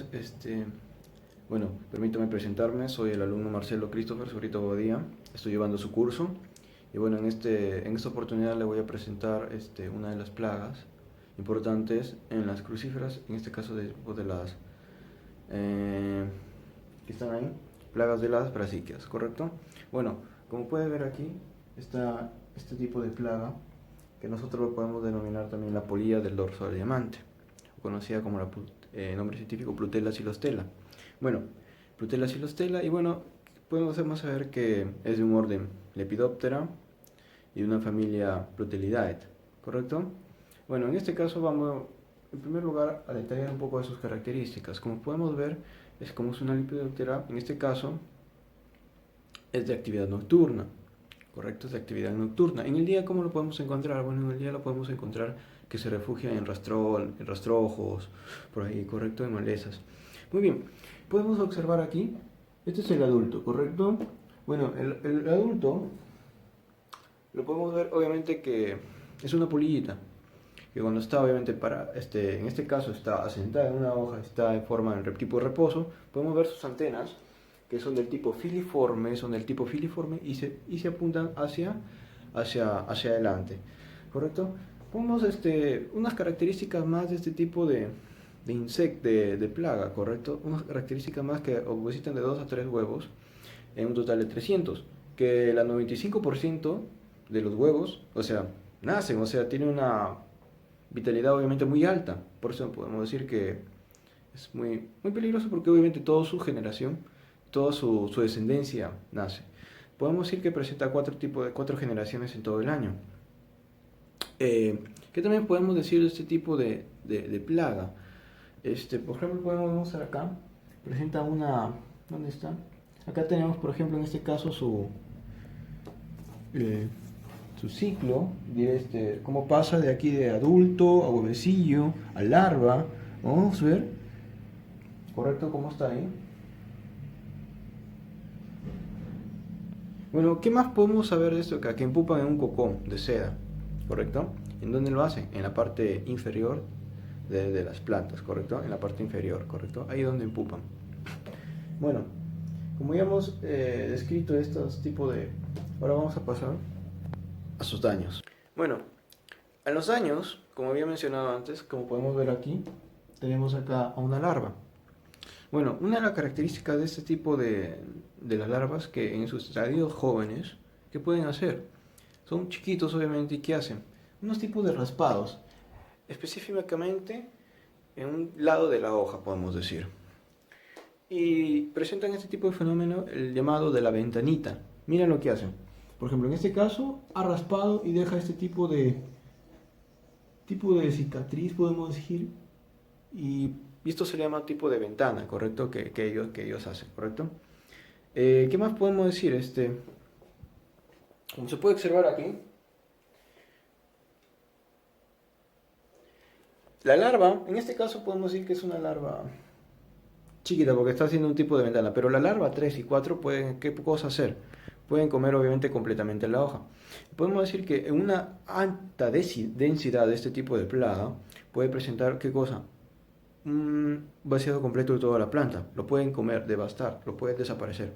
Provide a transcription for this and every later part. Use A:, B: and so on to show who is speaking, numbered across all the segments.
A: días. Bueno, permítame presentarme, soy el alumno Marcelo Christopher Zorrito Bobadilla, estoy llevando su curso y bueno, en esta oportunidad le voy a presentar una de las plagas importantes en las crucíferas, en este caso de las que están ahí, plagas de las brassiquias, ¿correcto? Bueno, como puede ver aquí está este tipo de plaga que nosotros lo podemos denominar también la polilla del dorso de diamante, conocida como nombre científico Plutella silostela. Bueno, Plutella silostela, y bueno, podemos saber que es de un orden Lepidoptera y de una familia Plutelidae, ¿correcto? Bueno, en este caso vamos en primer lugar a detallar un poco de sus características. Como podemos ver, es como es una Lepidoptera, en este caso es de actividad nocturna, ¿correcto? Es de actividad nocturna. En el día, ¿cómo lo podemos encontrar? Bueno, en el día lo podemos encontrar que se refugia en rastrojos, por ahí, ¿correcto? En malezas. Muy bien, podemos observar aquí, este es el adulto, ¿correcto? Bueno, el adulto lo podemos ver obviamente que es una polillita, que cuando está obviamente en este caso está asentada en una hoja, está en forma de tipo de reposo, podemos ver sus antenas, que son del tipo filiforme, y se apuntan hacia adelante, ¿correcto? Ponemos unas características más de este tipo de plaga, ¿correcto? Unas características más que opositan de 2 a 3 huevos en un total de 300, que el 95% de los huevos, o sea, nacen, o sea, tiene una vitalidad obviamente muy alta, por eso podemos decir que es muy peligroso porque obviamente toda su generación, toda su descendencia nace. Podemos decir que presenta cuatro generaciones en todo el año. ¿Qué también podemos decir de este tipo de plaga? Por ejemplo, podemos mostrar acá, presenta ¿dónde está? Acá tenemos, por ejemplo, en este caso su ciclo, cómo pasa de aquí de adulto a huevecillo, a larva. Vamos a ver, ¿correcto? ¿Cómo está ahí? Bueno, ¿qué más podemos saber de esto acá? Que empupan en un cocón de seda, ¿correcto? ¿En dónde lo hacen? En la parte inferior de las plantas, ¿correcto? En la parte inferior, ¿correcto? Ahí es donde empupan. Bueno, como ya hemos descrito estos tipos de... Ahora vamos a pasar a sus daños. Bueno, a los daños, como había mencionado antes, como podemos ver aquí, tenemos acá a una larva. Bueno, una de las características de este tipo de las larvas que en sus estadios jóvenes, ¿qué pueden hacer? Son chiquitos obviamente, ¿y qué hacen? Unos tipos de raspados, específicamente en un lado de la hoja, podemos decir. Y presentan este tipo de fenómeno, el llamado de la ventanita. Miren lo que hacen. Por ejemplo, en este caso, ha raspado y deja este tipo de cicatriz, podemos decir. Y esto se llama tipo de ventana, ¿correcto? Que ellos hacen, ¿correcto? ¿Qué más podemos decir? Como se puede observar aquí, la larva, en este caso podemos decir que es una larva chiquita porque está haciendo un tipo de ventana, pero la larva 3 y 4 pueden, ¿qué cosa hacer? Pueden comer obviamente completamente la hoja. Podemos decir que en una alta densidad de este tipo de plaga puede presentar, ¿qué cosa? Un vaciado completo de toda la planta. Lo pueden comer, devastar, lo pueden desaparecer.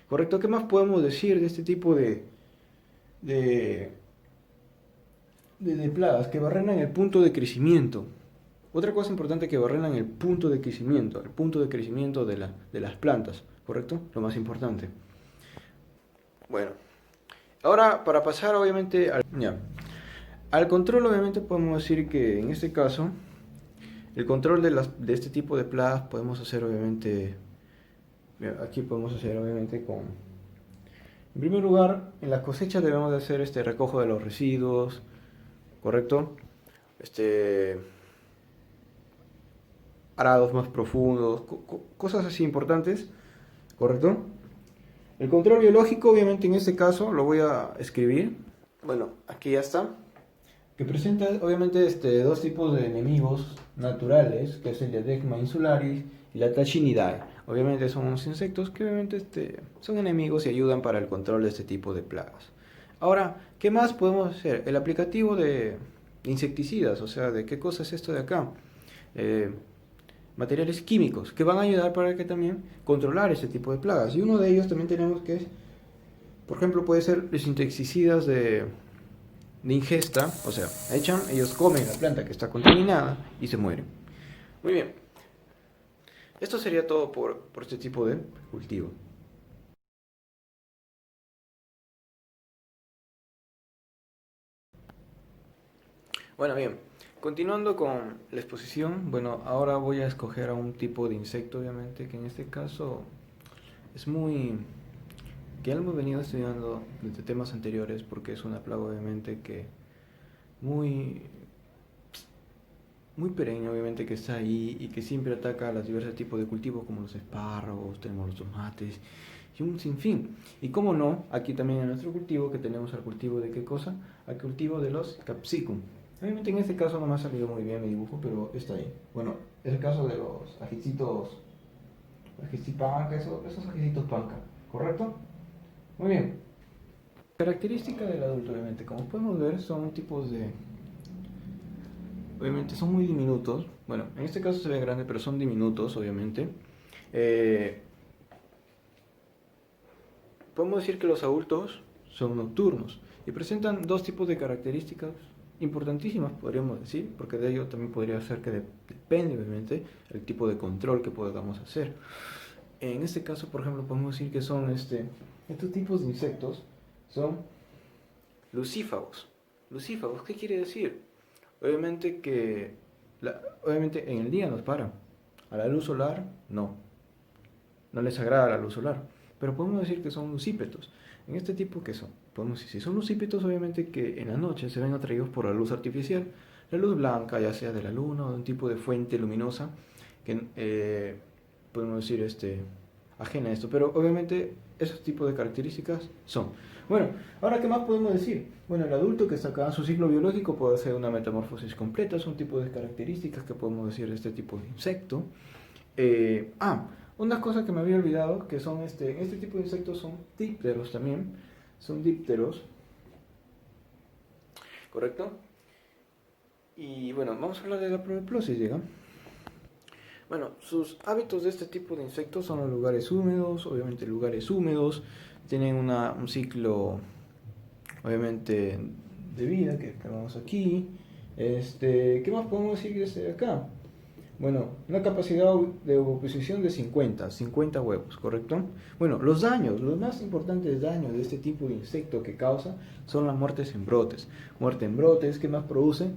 A: ¿Correcto? ¿Qué más podemos decir de este tipo de, de plagas? Que barrenan el punto de crecimiento. Otra cosa importante, que barrenan el punto de crecimiento, de las plantas, ¿correcto? Lo más importante. Bueno, ahora para pasar obviamente al control, obviamente podemos decir que en este caso, el control de este tipo de plagas podemos hacer obviamente, aquí podemos hacer obviamente en primer lugar, en las cosechas debemos de hacer este recojo de los residuos, ¿correcto? Arados más profundos, cosas así importantes, ¿correcto? El control biológico, obviamente en este caso, lo voy a escribir. Bueno, aquí ya está. Que presenta obviamente dos tipos de enemigos naturales, que es el Diadema insularis y la Tachinidae. Obviamente son unos insectos que obviamente son enemigos y ayudan para el control de este tipo de plagas. Ahora, ¿qué más podemos hacer? El aplicativo de insecticidas, o sea, ¿de qué cosa es esto de acá? materiales químicos que van a ayudar para que también controlar ese tipo de plagas. Y uno de ellos también tenemos que es, por ejemplo, puede ser los insecticidas de ingesta, o sea, ellos comen la planta que está contaminada y se mueren. Muy bien, esto sería todo por este tipo de cultivo. Bueno, bien, continuando con la exposición, bueno, ahora voy a escoger a un tipo de insecto, obviamente, que en este caso es muy, que ya lo hemos venido estudiando desde temas anteriores, porque es una plaga, obviamente, que muy, muy perenne, obviamente, que está ahí y que siempre ataca a los diversos tipos de cultivos, como los espárragos, tenemos los tomates y un sinfín. Y como no, aquí también en nuestro cultivo, que tenemos al cultivo de qué cosa, al cultivo de los capsicum. Obviamente en este caso no me ha salido muy bien mi dibujo, pero está ahí. Bueno, es el caso de los ajicitos, panca, esos ajicitos panca, ¿correcto? Muy bien. Característica del adulto, obviamente, como podemos ver, son tipos de... Obviamente son muy diminutos. Bueno, en este caso se ve grande, pero son diminutos, obviamente. Eh, Podemos decir que los adultos son nocturnos y presentan dos tipos de características importantísimas, podríamos decir, porque de ello también podría ser que depende, obviamente, el tipo de control que podamos hacer. En este caso, por ejemplo, podemos decir que son estos tipos de insectos son lucífagos. Lucífagos, ¿qué quiere decir? Obviamente que obviamente en el día nos paran. A la luz solar, no les agrada la luz solar, pero podemos decir que son lucípetos. En este tipo, ¿qué son? Podemos decir, si son lucípetos, obviamente que en la noche se ven atraídos por la luz artificial, la luz blanca, ya sea de la luna o de un tipo de fuente luminosa, que podemos decir ajena a esto, pero obviamente esos tipos de características son. Bueno, ahora, ¿qué más podemos decir? Bueno, el adulto que está acá en su ciclo biológico puede hacer una metamorfosis completa, son tipos de características que podemos decir de este tipo de insecto. Una cosa que me había olvidado, que son este tipo de insectos son dípteros también, son dípteros, ¿correcto? Y bueno, vamos a hablar de la proeplosis, ¿llega? Bueno, sus hábitos de este tipo de insectos son los lugares húmedos, obviamente lugares húmedos, tienen un ciclo, obviamente, de vida, que vemos aquí. ¿Qué más podemos decir desde acá? Bueno, una capacidad de oposición de 50 huevos, ¿correcto? Bueno, los más importantes daños de este tipo de insecto que causa son las muertes en brotes. Muerte en brotes, ¿qué más produce?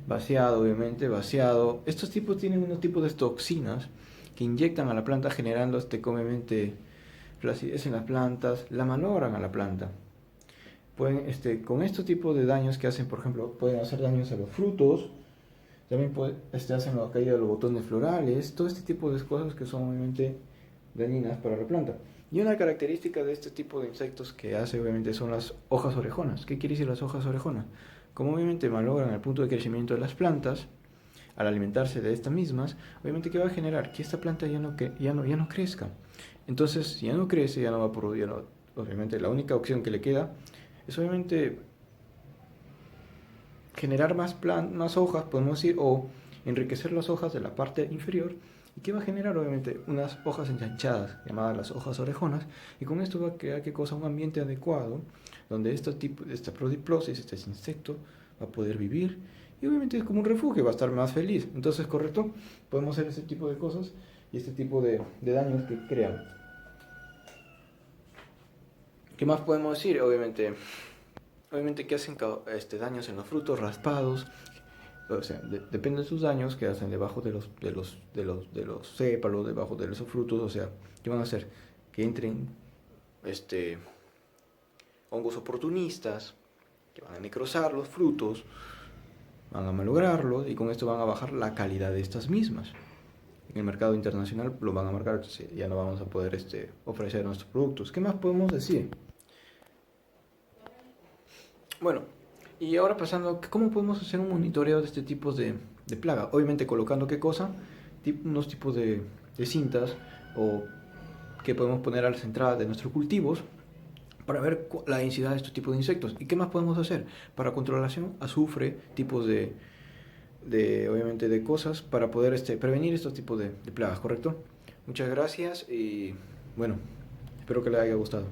A: Vaciado, obviamente, vaciado. Estos tipos tienen unos tipos de toxinas que inyectan a la planta generando, obviamente, flacidez en las plantas, la malogran a la planta. Pueden, con estos tipos de daños que hacen, por ejemplo, pueden hacer daños a los frutos, también hacen la caída de los botones florales, todo este tipo de cosas que son obviamente dañinas para la planta. Y una característica de este tipo de insectos que hace obviamente son las hojas orejonas. ¿Qué quiere decir las hojas orejonas? Como obviamente malogran el punto de crecimiento de las plantas, al alimentarse de estas mismas, obviamente ¿qué va a generar? Que esta planta ya no crezca. Entonces, si ya no crece, ya no va a producir, obviamente la única opción que le queda es obviamente generar más hojas, podemos decir, o enriquecer las hojas de la parte inferior, y que va a generar obviamente unas hojas ensanchadas, llamadas las hojas orejonas, y con esto va a crear ¿qué cosa? Un ambiente adecuado, donde esta prodiplosis, este insecto, va a poder vivir, y obviamente es como un refugio, va a estar más feliz. Entonces, correcto, podemos hacer este tipo de cosas y este tipo de daños que crean. ¿Qué más podemos decir? Obviamente que hacen daños en los frutos, raspados, o sea, depende de sus daños que hacen debajo de los sépalos, debajo de esos frutos, o sea, ¿qué van a hacer? Que entren hongos oportunistas, que van a necrosar los frutos, van a malograrlos y con esto van a bajar la calidad de estas mismas. En el mercado internacional lo van a marcar, entonces ya no vamos a poder ofrecer nuestros productos. ¿Qué más podemos decir? Bueno, y ahora pasando, ¿cómo podemos hacer un monitoreo de este tipo de plaga? Obviamente colocando qué cosa, unos tipos de cintas o que podemos poner a las entradas de nuestros cultivos para ver la densidad de estos tipos de insectos. ¿Y qué más podemos hacer? Para controlación, azufre, tipos de obviamente de cosas para poder prevenir estos tipos de plagas, ¿correcto? Muchas gracias y bueno, espero que les haya gustado.